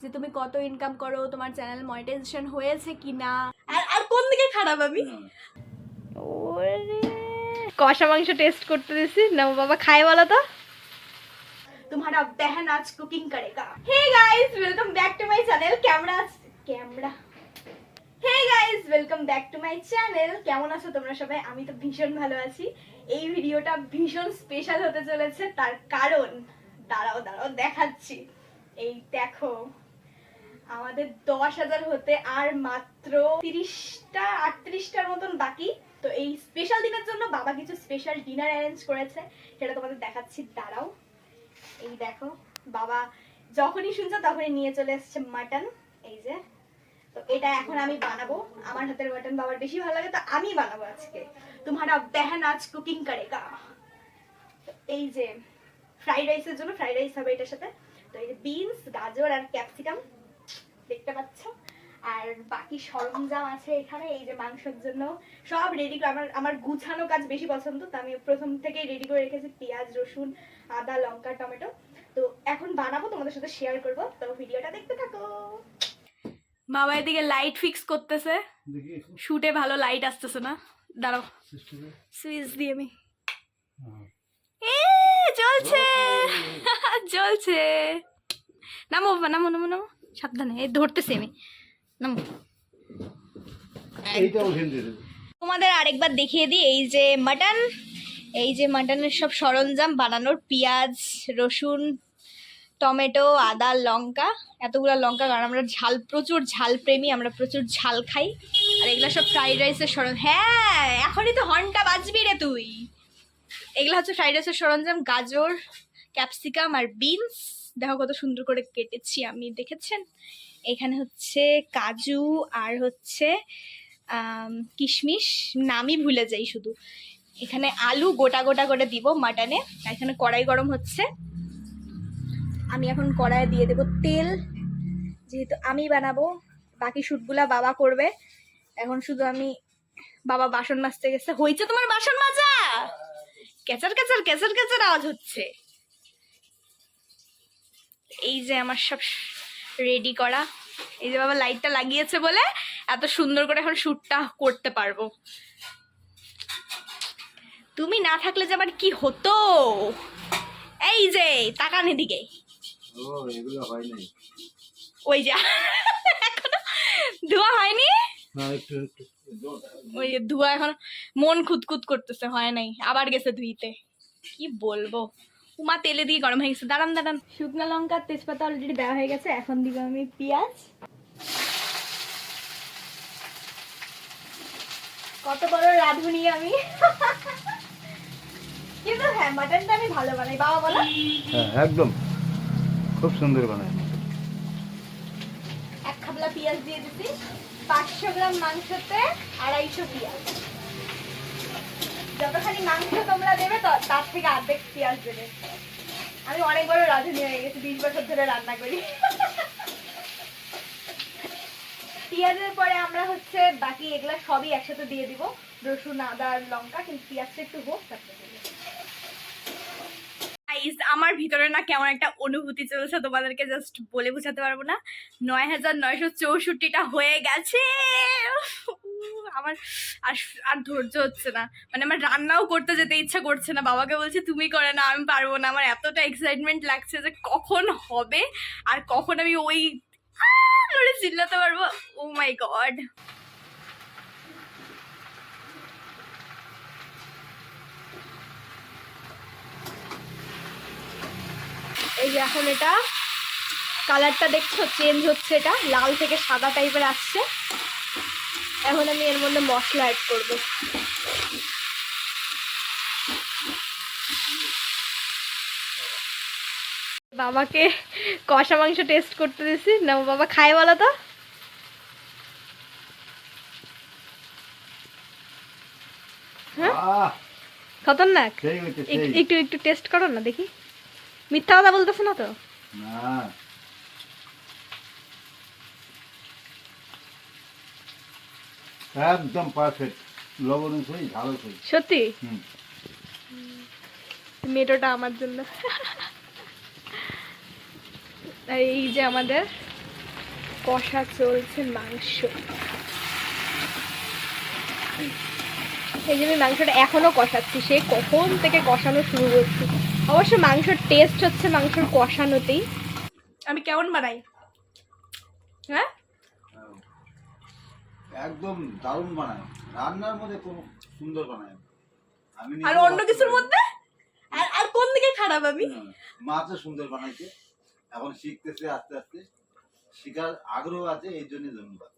যে তুমি কত ইনকাম করো, তোমার চ্যানেল মনিটাইজেশন হয়েছে কিনা, আর কোন দিকে খারাপ আমি। ওরে কষা মাংস টেস্ট করতে দিছি না বাবা, খাই বলো তো। तुम्हारा बहन आज कुकिंग करेगा। Hey guys welcome back to my channel. Camera hey guys welcome back to my channel. কেমন আছো তোমরা সবাই? আমি তো ভীষণ ভালো আছি। এই ভিডিওটা ভীষণ স্পেশাল হতে চলেছে, তার কারণ দাঁড়াও দেখাচ্ছি। এই দেখো, আমাদের 10,000 হতে আর মাত্র 38টার মতন বাকি। তো এই স্পেশাল দিনের জন্য বাবা কিছু স্পেশাল ডিনার অ্যারেঞ্জ করেছে, সেটা তোমাদের দেখাচ্ছি। দাঁড়াও, এই দেখো, বাবা যখনই শুনছো তখনই নিয়ে চলে এসছে মাটন। এই যে, তো এটা এখন আমি বানাবো। আমার হাতের মাটন বাবার বেশি ভালো লাগে, তো আমি বানাবো আজকে। তোমারা বেহন আজ কুকিং করেগা। এই যে ফ্রাইড রাইসের জন্য ফ্রাইড রাইস হবে এটার সাথে। তো এই যে বিনস, গাজর আর ক্যাপসিকাম দেখতে পাচ্ছ, আর বাকি সরঞ্জাম আছে এখানে। এই যে মাংসের জন্য সব রেডি করে, আমার গুছানো কাজ বেশি পছন্দ, তো আমি প্রথম থেকেই রেডি করে রেখেছি পেঁয়াজ, রসুন, আদা, লঙ্কা, টমেটো। তো এখন বানাবো, তোমাদের সাথে শেয়ার করবো, তো ভিডিওটা দেখতে থাকো। বাবা এদিকে লাইট ফিক্স করতেছে, শুটে ভালো লাইট আসতেছে না। দাঁড়াও, সুইচ দিয়ে আমি চলছে চলছে। নামো বাবা, নামো নামো নামো, সাবধানে, এই ধরতেছি আমি, নামো। তোমাদের আরেকবার দেখিয়ে দিই, এই যে মাটন, এই যে মাটনের সব সরঞ্জাম বানানোর, পেঁয়াজ, রসুন, টমেটো, আদা, লঙ্কা, এতগুলো লঙ্কা, কারণ আমরা প্রচুর ঝাল প্রেমী, আমরা প্রচুর ঝাল খাই। আর এগুলো সব ফ্রাইড রাইসের সরঞ্জাম। হ্যাঁ, এখনই তো হর্নটা বাজবি রে তুই। এগুলো হচ্ছে ফ্রাইড রাইসের সরঞ্জাম, গাজর, ক্যাপসিকাম আর বিনস। দেখো কত সুন্দর করে কেটেছি আমি, দেখেছেন? এখানে হচ্ছে কাজু আর হচ্ছে কিশমিশ, নামই ভুলে যাই শুধু। এখানে আলু গোটা গোটা করে দিব মাটনে। এখানে কড়াই গরম হচ্ছে, আমি এখন কড়াইয়ে দিয়ে দেবো তেল, যেহেতু আমি বানাবো। বাকি শুটগুলা বাবা করবে। এখন শুধু আমি, বাবা বাসন মাজতে গেছে। হয়েছে তোমার বাসন মাজা? ক্যাচার ক্যাচার ক্যাচার ক্যাচার আওয়াজ হচ্ছে। এই যে আমার সব রেডি করা। এই যে বাবা লাইটটা লাগিয়েছে বলে এত সুন্দর করে এখন শুটটা করতে পারবো। তুমি না থাকলে যে আমার কি হতো। এই যে তাকান এদিকে, ওই যা এখনো ধোয়া হয়নি, ওই ধোয়া এখন মন খুঁতখুত করতেছে, হয় নাই, আবার গেছে ধুইতে। কি বলবো, উমা তেলে দিয়ে গরম হয়ে গেছে। দাঁড়ান, শুকনো লঙ্কা, তেজপাতা অলরেডি দেওয়া হয়ে গেছে। এখন দিব আমি পেঁয়াজ। কত বড় রাঁধুনি আমি। কিন্তু হ্যাঁ, মাটনটা আমি ভালো বানাই, বাবা বলো। হ্যাঁ, একদম খুব সুন্দর বানায়। এক খাবলা পেঁয়াজ দিয়ে দিচ্ছি। 500 গ্রাম মাংসতে 250 পেঁয়াজ। যতখানি মাংস তোমরা দেবে তো তার থেকে অর্ধেক পেঁয়াজ দেবে। আমি অনেক বড় রাঁধুনি হয়ে গেছি, 20 বছর ধরে রান্না করি। পেঁয়াজের পরে আমরা হচ্ছে বাকি এগুলা সবই একসাথে দিয়ে দিব, রসুন, আদা আর লঙ্কা। কিন্তু পেঁয়াজটা একটু হোক, তারপরে আমার ভিতরে না কেমন একটা অনুভূতি চলছে, তোমাদেরকে জাস্ট বলে বোঝাতে পারবো না। 9,964টা হয়ে গেছে। আমার আর ধৈর্য হচ্ছে না, মানে আমার রান্নাও করতে যেতে ইচ্ছা করছে না। বাবাকে বলছি তুমি করে না, আমি পারবো না। আমার এতটা এক্সাইটমেন্ট লাগছে যে কখন হবে আর কখন আমি ওই করে চিল্লাতে পারবো। ও মাই গড। এই যে এখন এটা কালারটা দেখছো চেঞ্জ হচ্ছে, এটা লাল থেকে সাদা টাইপের আসছে। এখন আমি এর মধ্যে মশলা অ্যাড করব। বাবাকে কষা মাংস টেস্ট করতে দিছি না বাবা, খাই বলো তো। খতরনাক। একটু একটু টেস্ট করো না দেখি, মিথ্যা কথা বলতেছো না তো? না, একদম পারফেক্ট। লবণ কই, ঝাল কই, সত্যি। মেটোটা আমার জন্য। এই যে আমাদের কষা চলছে মাংস। এই যে আমি মাংসটা এখনো কষাচ্ছি, সে কখন থেকে কষানো শুরু করছি। অবশ্য মাংসর টেস্ট হচ্ছে মাংসর কষানোতেই। আমি কেমন বানাই? হ্যাঁ, একদম দারুণ বানায়, রান্নার মধ্যে কোনো সুন্দর বানায়। আমি আর অন্য কিছুর মধ্যে আর কোন দিকে খারাপ আমি? মাছও সুন্দর বানাইছে, এখন শিখতেছে আস্তে আস্তে, শিখার আগ্রহ আছে, এই জন্য ধন্যবাদ।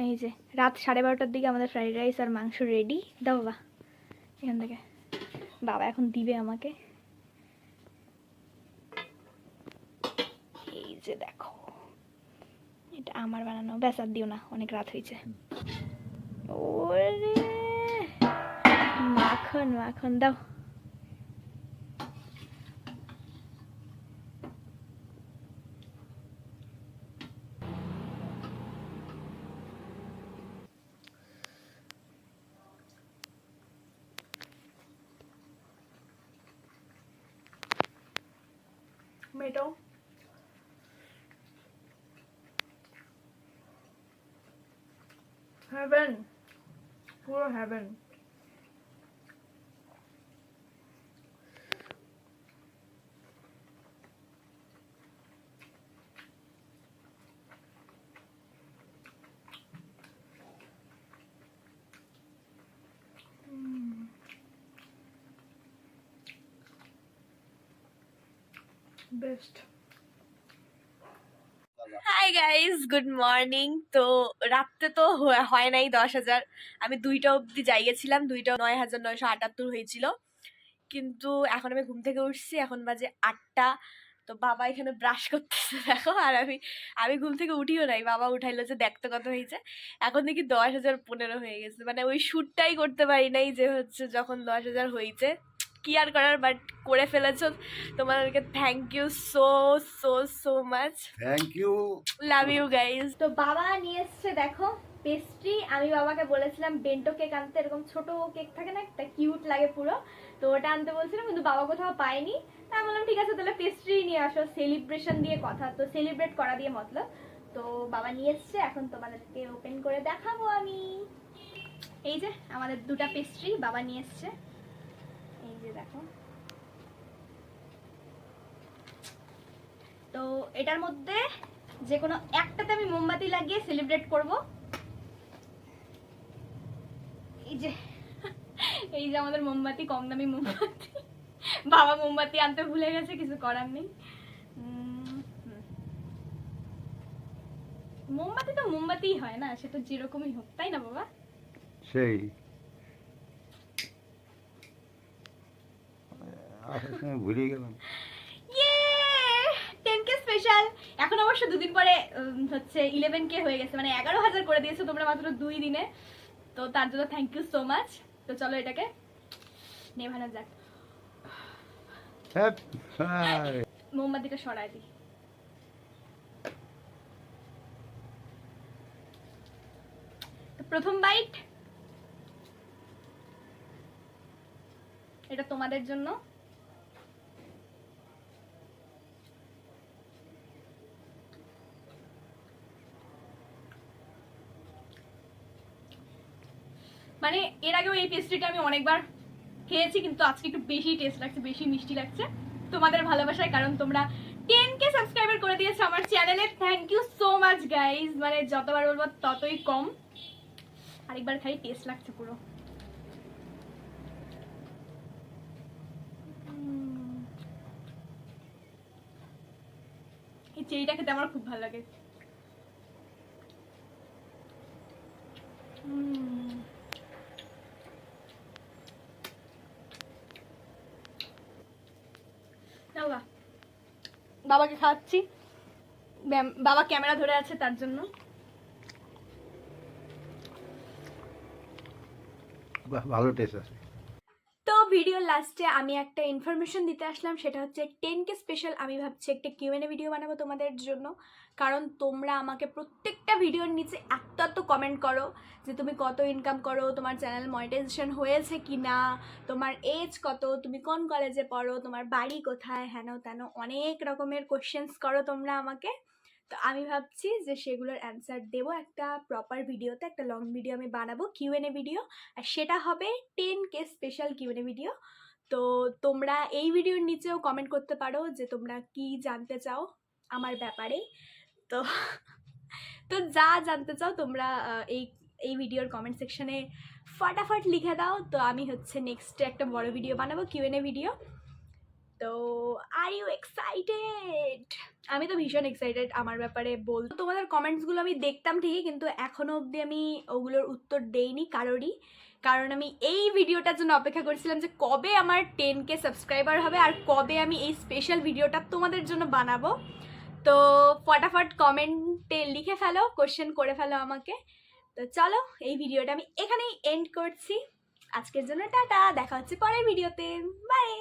এই যে রাত 12:30টার দিকে আমাদের ফ্রাইড রাইস আর মাংস রেডি। দাও বাবা এখান থেকে, বাবা এখন দিবে আমাকে। এই যে দেখো, এটা আমার বানানো, ব্যাস আর দিও না, অনেক রাত হয়েছে। ওরে মাখন মাখন, দাও। মেটো হেভেন, পুরো heaven. Best. Hi guys, good morning. তো রাত্রে তো হয় নাই 10,000, আমি 2টা অবধি যাইয়েছিলাম, 2টা 9,978 হয়েছিল। কিন্তু এখন আমি ঘুম থেকে উঠছি, এখন বাজে 8টা। তো বাবা এখানে ব্রাশ করতেছে দেখো, আর আমি ঘুম থেকে উঠিও নাই, বাবা উঠাইলো যে দেখতে কত হয়েছে। এখন দেখি 10,015 হয়ে গেছে, মানে ওই শ্যুটটাই করতে পারি নাই যে হচ্ছে যখন 10,000 হয়েছে। কি আর করার, বাট করে ফেলেছো, তোমাদেরকে thank you so so so much. Thank you, love you guys. তো বাবা নিয়ে এসছে দেখো পেস্ট্রি। আমি বাবাকে বলেছিলাম বেন্টো কেক আনতে, এরকম ছোট কেক থাকে না একটা, কিউট লাগে পুরো, তো ওটা আনতে বলছিলাম, কিন্তু বাবা কোথাও পায়নি। তাই আমি বললাম ঠিক আছে তাহলে পেস্ট্রি নিয়ে আসো, সেলিব্রেশন দিয়ে কথা, তো সেলিব্রেট করা দিয়ে মতলব। তো বাবা নিয়ে এসছে, এখন তোমাদেরকে ওপেন করে দেখাবো আমি। এই যে আমাদের 2টা পেস্ট্রি বাবা নিয়ে এসছে, এই যে দেখো। তো এটার মধ্যে যে কোনো একটাতে আমি মোমবাতি লাগিয়ে সেলিব্রেট করব। এই যে আমাদের মোমবাতি, কম দামি মোমবাতি, বাবা মোমবাতি আনতে ভুলে গেছে, কিছু করার নেই। মোমবাতি তো মোমবাতিই হয় না, সে তো যেরকমই হোক, তাই না বাবা? সেই ভুলে গেলাম। 10K special. এখন অবশ্য 2 দিন পরে হচ্ছে 11K হয়ে গেছে, মানে 11,000 করে দিয়েছো তোমরা মাত্র 2 দিনে। তো তার জন্য থ্যাংক ইউ সো মাচ। তো চলো এটাকে নেভানো যাক। মোমবাতিটা সরাই দিই। প্রথম বাইট এটা তোমাদের জন্য। মানে এর আগেও এই পেস্ট্রিটা আমি অনেকবার খেয়েছি, কিন্তু আজকে একটু বেশি টেস্ট লাগছে, বেশি মিষ্টি লাগছে তোমাদের ভালোবাসায়, কারণ তোমরা 10K সাবস্ক্রাইবার করে দিয়েছো আমার চ্যানেলে। Thank you so much guys, মানে যতবার বলবো ততই কম। আরেকবার খাই, টেস্ট লাগছে পুরো। এই চেরিটা খেতে আমার খুব ভালো লাগে। বাবাকে খাওয়াচ্ছি, বাবা ক্যামেরা ধরে আছে তার জন্য। ভালো টেস্ট আছে। তো ভিডিও লাস্টে আমি একটা ইনফরমেশন দিতে আসলাম, সেটা হচ্ছে 10K স্পেশাল আমি ভাবছি একটা কিউএনএ ভিডিও বানাবো তোমাদের জন্য। কারণ তোমরা আমাকে প্রত্যেকটা ভিডিওর নিচে এত কমেন্ট করো যে তুমি কত ইনকাম করো, তোমার চ্যানেল মনিটাইজেশন হয়েছে কি না, তোমার এজ কত, তুমি কোন কলেজে পড়ো, তোমার বাড়ি কোথায়, হেন তেন অনেক রকমের কোশ্চেন্স করো তোমরা আমাকে। তো আমি ভাবছি যে সেগুলোর অ্যান্সার দেবো একটা প্রপার ভিডিওতে, একটা লং ভিডিও আমি বানাবো কিউএনএ ভিডিও, আর সেটা হবে 10K স্পেশাল কিউএনএ ভিডিও। তো তোমরা এই ভিডিওর নিচেও কমেন্ট করতে পারো যে তোমরা কি জানতে চাও আমার ব্যাপারে। তো তো যা জানতে চাও তোমরা এই ভিডিওর কমেন্ট সেকশনে ফটাফট লিখে দাও। তো আমি হচ্ছে নেক্সটে একটা বড় ভিডিও বানাবো কিউএনএ ভিডিও। তো আর ইউ এক্সাইটেড? আমি তো ভীষণ এক্সাইটেড আমার ব্যাপারে বলতো। তোমাদের কমেন্টসগুলো আমি দেখতাম ঠিকই, কিন্তু এখনও অবধি আমি ওগুলোর উত্তর দেইনি কারোরই, কারণ আমি এই ভিডিওটার জন্য অপেক্ষা করছিলাম যে কবে আমার 10K সাবস্ক্রাইবার হবে আর কবে আমি এই স্পেশাল ভিডিওটা তোমাদের জন্য বানাবো। তো ফটাফট কমেন্টে লিখে ফেলো, কোশ্চেন করে ফেলো আমাকে। তো চলো এই ভিডিওটা আমি এখানেই এন্ড করছি। আজকের জন্য টাটা, দেখা হচ্ছে পরের ভিডিওতে, বাই।